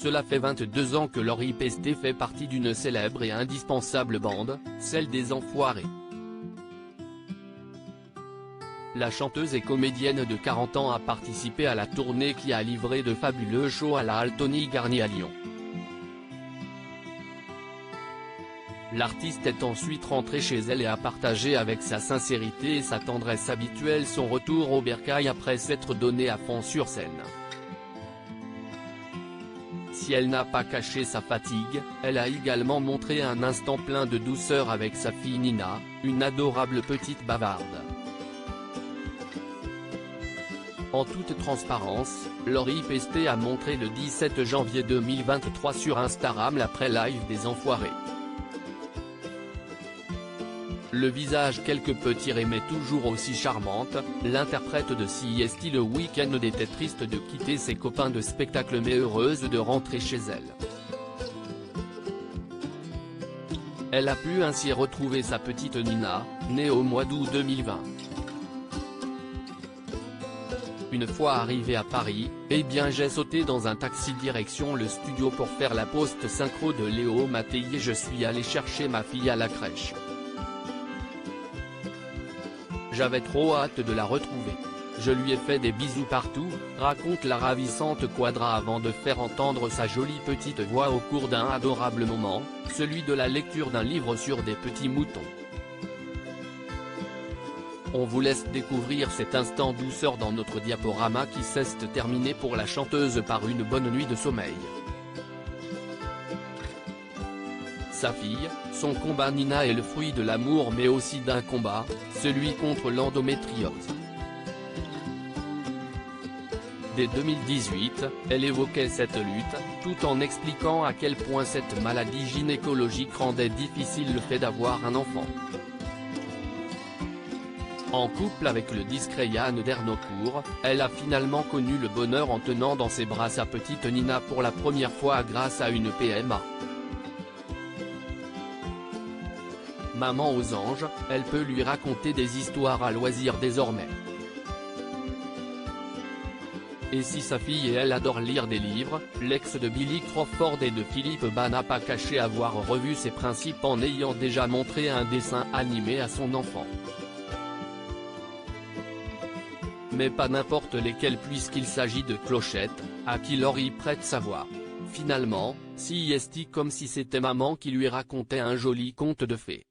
Cela fait 22 ans que Lori Pesté fait partie d'une célèbre et indispensable bande, celle des Enfoirés. La chanteuse et comédienne de 40 ans a participé à la tournée qui a livré de fabuleux shows à la Halle Tony Garnier à Lyon. L'artiste est ensuite rentrée chez elle et a partagé avec sa sincérité et sa tendresse habituelle son retour au bercail après s'être donnée à fond sur scène. Si elle n'a pas caché sa fatigue, elle a également montré un instant plein de douceur avec sa fille Nina, une adorable petite bavarde. En toute transparence, Lori Pesté a montré le 17 janvier 2023 sur Instagram l'après-live des Enfoirés. Le visage quelque peu tiré mais toujours aussi charmante, l'interprète de CIST le week-end était triste de quitter ses copains de spectacle mais heureuse de rentrer chez elle. Elle a pu ainsi retrouver sa petite Nina, née au mois d'août 2020. Une fois arrivée à Paris, eh bien j'ai sauté dans un taxi direction le studio pour faire la post-synchro de Léo Mattei et je suis allé chercher ma fille à la crèche. J'avais trop hâte de la retrouver. Je lui ai fait des bisous partout, raconte la ravissante Quadra avant de faire entendre sa jolie petite voix au cours d'un adorable moment, celui de la lecture d'un livre sur des petits moutons. On vous laisse découvrir cet instant douceur dans notre diaporama qui s'est terminé pour la chanteuse par une bonne nuit de sommeil. Sa fille, son combat Nina est le fruit de l'amour mais aussi d'un combat, celui contre l'endométriose. Dès 2018, elle évoquait cette lutte, tout en expliquant à quel point cette maladie gynécologique rendait difficile le fait d'avoir un enfant. En couple avec le discret Yann Dernocourt, elle a finalement connu le bonheur en tenant dans ses bras sa petite Nina pour la première fois grâce à une PMA. Maman aux anges, elle peut lui raconter des histoires à loisir désormais. Et si sa fille et elle adorent lire des livres, l'ex de Billy Crawford et de Philippe Bas n'a pas caché avoir revu ses principes en ayant déjà montré un dessin animé à son enfant. Mais pas n'importe lesquels puisqu'il s'agit de Clochette, à qui Lori prête sa voix. Finalement, CIST comme si c'était maman qui lui racontait un joli conte de fées.